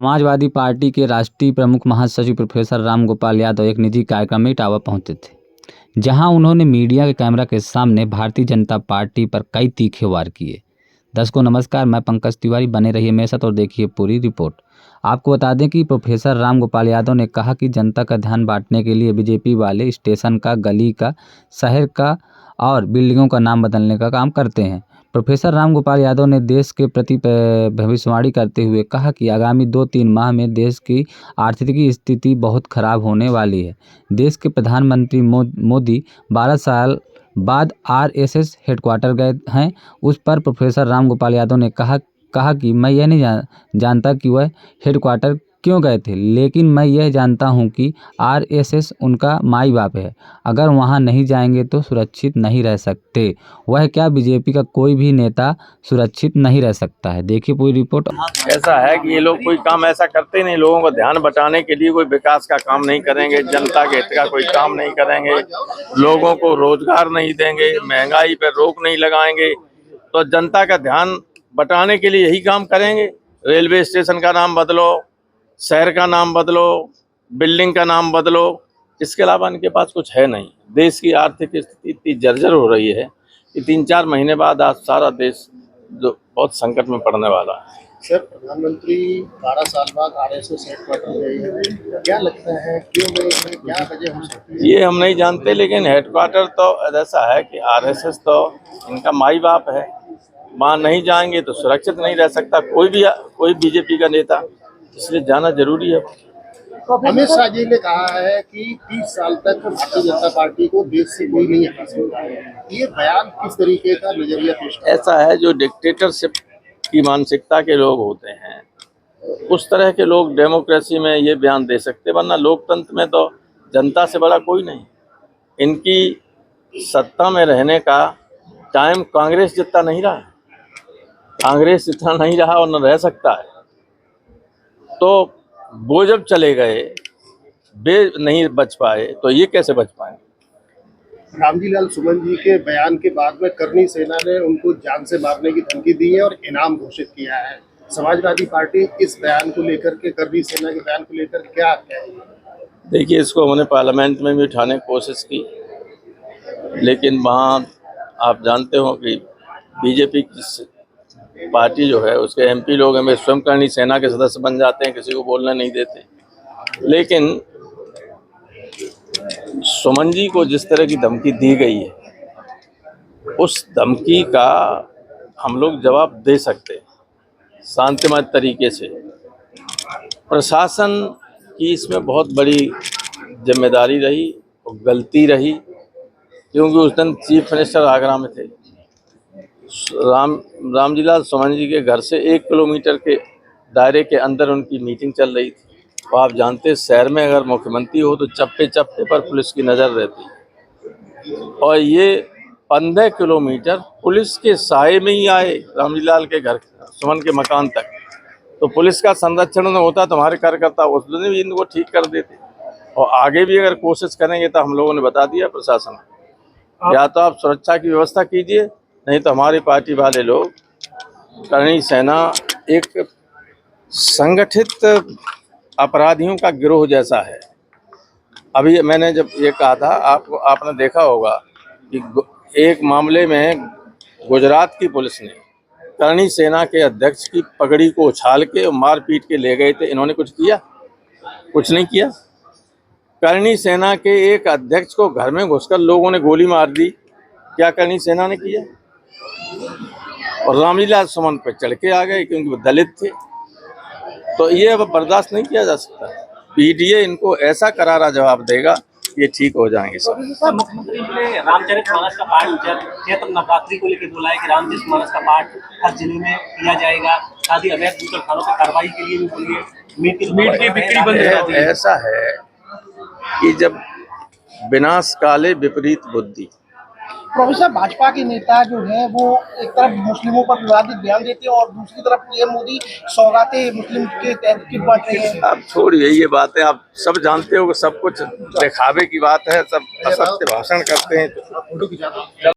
Samajwadi party के राष्ट्रीय प्रमुख महासचिव प्रोफेसर राम गोपाल यादव एक निजी कार्यक्रम में इटावा पहुंचे थे, जहां उन्होंने मीडिया के कैमरा के सामने भारतीय जनता पार्टी पर कई तीखे वार किए। दर्शकों नमस्कार, मैं पंकज तिवारी, बने रहिए मेरे साथ और देखिए पूरी रिपोर्ट। आपको बता दें कि प्रोफेसर राम गोपाल यादव ने कहा कि जनता का ध्यान बांटने के लिए बीजेपी वाले स्टेशन का, गली का, शहर का और बिल्डिंगों का नाम बदलने का काम करते हैं। प्रोफेसर राम गोपाल यादव ने देश के प्रति भविष्यवाणी करते हुए कहा कि आगामी 2-3 माह में देश की आर्थिक स्थिति बहुत खराब होने वाली है। देश के प्रधानमंत्री मोदी 12 साल बाद आरएसएस हेडक्वार्टर गए हैं। उस पर प्रोफेसर राम गोपाल यादव ने कहा कि मैं यह नहीं जानता कि वह हेडक्वार्टर क्यों गए थे, लेकिन मैं यह जानता हूं कि आरएसएस उनका माई बाप है। अगर वहां नहीं जाएंगे तो सुरक्षित नहीं रह सकते। वह क्या, बीजेपी का कोई भी नेता सुरक्षित नहीं रह सकता है। देखिए पूरी रिपोर्ट। ऐसा है कि ये लोग कोई काम ऐसा करते नहीं, लोगों का ध्यान बटाने के लिए कोई विकास का काम नहीं करेंगे, जनता के हित का कोई काम नहीं करेंगे, लोगों को रोजगार नहीं देंगे, महंगाई पर रोक नहीं लगाएंगे, तो जनता का ध्यान बटाने के लिए यही काम करेंगे। रेलवे स्टेशन का नाम बदलो, शहर का नाम बदलो, बिल्डिंग का नाम बदलो, इसके अलावा इनके पास कुछ है नहीं। देश की आर्थिक स्थिति इतनी जर्जर हो रही है कि 3-4 महीने बाद आज सारा देश जो बहुत संकट में पड़ने वाला है। सर, प्रधानमंत्री 12 साल बाद आरएसएस हेडक्वार्टर गए हैं, क्या लगता है क्यों गए हैं, क्या वजह हो सकती है? ये हम नहीं जानते, लेकिन हेडक्वार्टर तो ऐसा है कि आरएसएस तो इनका माई बाप है। वहाँ नहीं जाएंगे तो सुरक्षित नहीं रह सकता कोई बीजेपी का नेता, इसलिए जाना जरूरी है। अमित शाह जी ने कहा है कि 30 साल तक भारतीय जनता पार्टी को देश से कोई नहीं हटा सकता है। ये बयान किस तरीके का नजरिया पेश करता है? ऐसा है, जो डिक्टेटरशिप की मानसिकता के लोग होते हैं, उस तरह के लोग डेमोक्रेसी में ये बयान दे सकते, वरना लोकतंत्र में तो जनता से बड़ा कोई नहीं। इनकी सत्ता में रहने का टाइम कांग्रेस जितना नहीं रहा, कांग्रेस जितना नहीं रहा और न रह सकता है। तो वो जब चले गए, वे नहीं बच पाए, तो ये कैसे बच पाए? रामजी लाल सुमन जी के बयान के बाद में करनी सेना ने उनको जान से मारने की धमकी दी है और इनाम घोषित किया है। समाजवादी पार्टी इस बयान को लेकर के, करनी सेना के बयान को लेकर क्या कहेगी? देखिए, इसको हमने पार्लियामेंट में भी उठाने की कोशिश की, लेकिन वहाँ आप जानते हो कि बीजेपी की पार्टी जो है, उसके एमपी लोग हमें स्वयं करनी सेना के सदस्य बन जाते हैं, किसी को बोलना नहीं देते। लेकिन सुमन जी को जिस तरह की धमकी दी गई है, उस धमकी का हम लोग जवाब दे सकते हैं शांतिमय तरीके से। प्रशासन की इसमें बहुत बड़ी जिम्मेदारी रही और गलती रही, क्योंकि उस दिन चीफ मिनिस्टर आगरा में थे। रामजी लाल सुमन जी के घर से 1 किलोमीटर के दायरे के अंदर उनकी मीटिंग चल रही थी। तो आप जानते हैं, शहर में अगर मुख्यमंत्री हो तो चप्पे चप्पे पर पुलिस की नज़र रहती है, और ये 15 किलोमीटर पुलिस के साए में ही आए रामजी लाल के घर, सुमन के मकान तक। तो पुलिस का संरक्षण न होता तो हमारे कार्यकर्ता उस दिन भी इनको ठीक कर देते, और आगे भी अगर कोशिश करेंगे तो हम लोगों ने बता दिया प्रशासन को, या तो आप सुरक्षा की व्यवस्था कीजिए, नहीं तो हमारी पार्टी वाले लोग, करनी सेना एक संगठित अपराधियों का गिरोह जैसा है। अभी मैंने जब ये कहा था, आपने देखा होगा कि एक मामले में गुजरात की पुलिस ने करनी सेना के अध्यक्ष की पगड़ी को उछाल के और मार पीट के ले गए थे। इन्होंने कुछ किया? कुछ नहीं किया। करनी सेना के एक अध्यक्ष को घर में घुसकर लोगों ने गोली मार दी, क्या करनी सेना ने किया? और रामजी लाल सुमन पर चढ़ के आ गए क्योंकि वो दलित थे। तो ये अब बर्दाश्त नहीं किया जा सकता। पीडीए इनको ऐसा करारा जवाब देगा, ये ठीक हो जाएंगे सब। मुख्यमंत्री ने रामचरितमानस का पाठ चैत्र नवरात्रि को लेकर बोला है कि रामचरितमानस का पाठ हर जिले में किया जाएगा, साथ ही अवैध बूचड़खानों पर कार्रवाई के लिए भी बोलिए, मीट की बिक्री बंद हो जाती है। ऐसा है कि जब विनाश काले विपरीत बुद्धि। प्रोफेसर, भाजपा के नेता जो है वो एक तरफ मुस्लिमों पर विवादित बयान देते हैं और दूसरी तरफ पीएम मोदी सौगातें मुस्लिम के तहत किट बांट रहे हैं। आप छोड़िए ये बातें, आप सब जानते हो कि सब कुछ दिखावे की बात है, सब असत्य भाषण करते हैं।